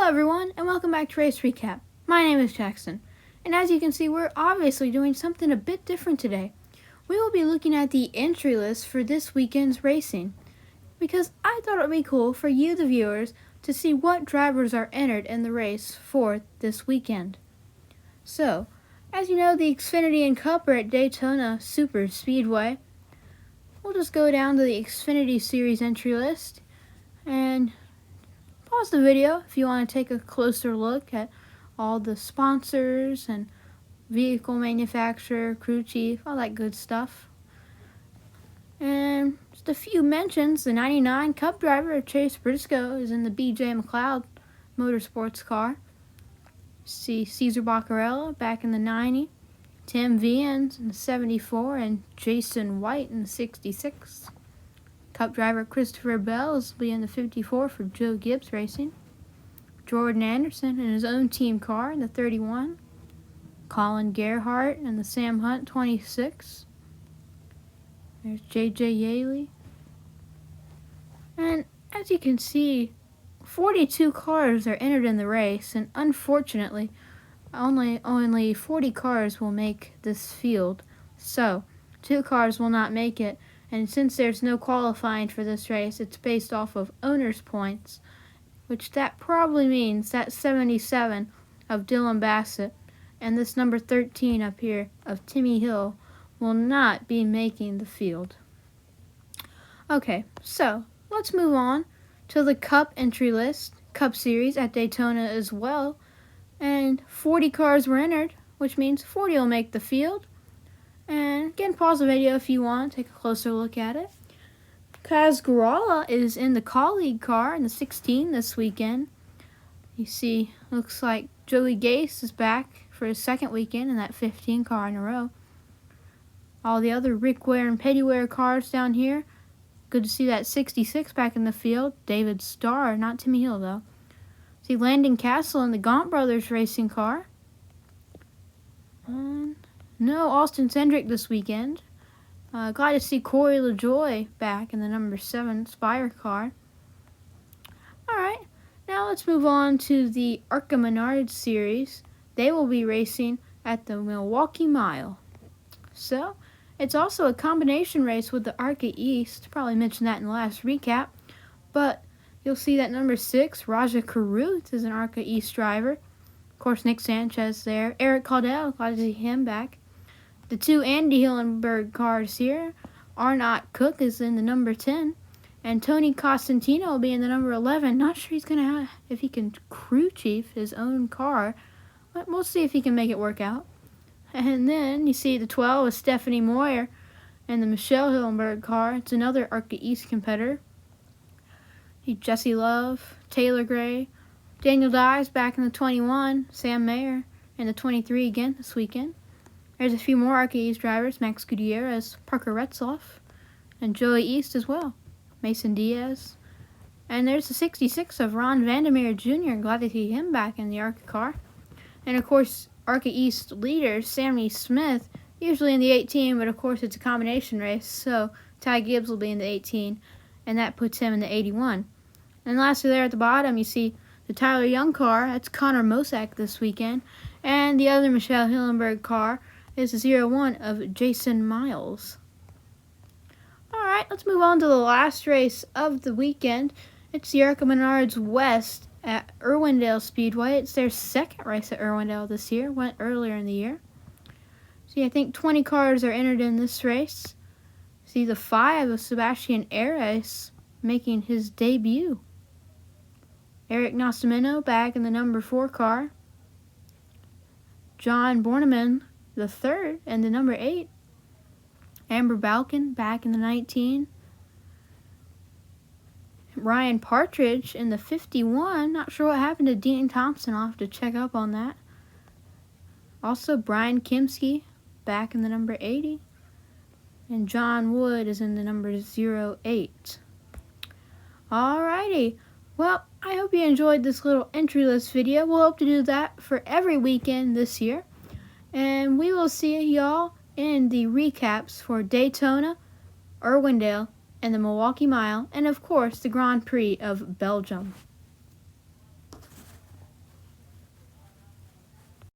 Hello everyone, and welcome back to Race Recap. My name is Jackson, and as you can see, we're obviously doing something a bit different today. We will be looking at the entry list for this weekend's racing, because I thought it would be cool for you, the viewers, to see what drivers are entered in the race for this weekend. So, as you know, the Xfinity and Cup are at Daytona Super Speedway. We'll just go down to the Xfinity Series entry list, and pause the video if you want to take a closer look at all the sponsors and vehicle manufacturer, crew chief, all that good stuff. And just a few mentions, the 99 Cup driver Chase Briscoe is in the BJ McLeod Motorsports car. See Cesar Baccarella back in the 90, Tim Viens in the 74, and Jason White in the 66. Cup driver Christopher Bell will be in the 54 for Joe Gibbs Racing. Jordan Anderson in his own team car in the 31. Colin Gerhart in the Sam Hunt 26. There's J.J. Yaley. And as you can see, 42 cars are entered in the race, and unfortunately, only 40 cars will make this field. So, 2 cars will not make it. And since there's no qualifying for this race, it's based off of owner's points, which that probably means that 77 of Dylan Bassett and this number 13 up here of Timmy Hill will not be making the field. Okay, so let's move on to the Cup entry list, Cup Series at Daytona as well. And 40 cars were entered, which means 40 will make the field. And again, pause the video if you want, take a closer look at it. Kaz Grala is in the colleague car in the 16 this weekend. You see, looks like Joey Gase is back for his second weekend in that 15 car in a row. All the other Rick Ware and Petty Ware cars down here. Good to see that 66 back in the field. David Starr, not Timmy Hill though. See Landon Castle in the Gaunt Brothers racing car. No Austin Cindric this weekend. Glad to see Corey LaJoie back in the number 7 Spire car. Alright, now let's move on to the ARCA Menards series. They will be racing at the Milwaukee Mile. So, it's also a combination race with the ARCA East. Probably mentioned that in the last recap. But you'll see that number 6, Raja Carruth, is an ARCA East driver. Of course, Nick Sanchez there. Eric Caudill, glad to see him back. The 2 Andy Hillenberg cars here. Arnott Cook is in the number 10. And Tony Costantino will be in the number 11. Not sure if he can crew chief his own car. But we'll see if he can make it work out. And then you see the 12 is Stephanie Moyer in the Michelle Hillenberg car. It's another ARCA East competitor. Jesse Love, Taylor Gray, Daniel Dyes back in the 21. Sam Mayer in the 23 again this weekend. There's a few more ARCA East drivers, Max Gutierrez, Parker Retzloff, and Joey East as well, Mason Diaz. And there's the 66 of Ron Vandermeer Jr., glad to see him back in the ARCA car. And of course, ARCA East leader, Sammy Smith, usually in the 18, but of course it's a combination race, so Ty Gibbs will be in the 18, and that puts him in the 81. And lastly there at the bottom, you see the Tyler Young car, that's Connor Mosack this weekend, and the other Michelle Hillenberg car is the 01 of Jason Miles. Alright, let's move on to the last race of the weekend. It's the ARCA Menards West at Irwindale Speedway. It's their second race at Irwindale this year. Went earlier in the year. See, I think 20 cars are entered in this race. See the 5 of Sebastian Ares making his debut. Eric Nascimento back in the number 4 car. John Borneman the 3rd and the number 8. Amber Balkin back in the 19. Ryan Partridge in the 51. Not sure what happened to Dean Thompson. I'll have to check up on that. Also, Brian Kimsky back in the number 80. And John Wood is in the number 08. Alrighty. Well, I hope you enjoyed this little entry list video. We'll hope to do that for every weekend this year. And we will see y'all in the recaps for Daytona, Irwindale, and the Milwaukee Mile, and of course the Grand Prix of Belgium.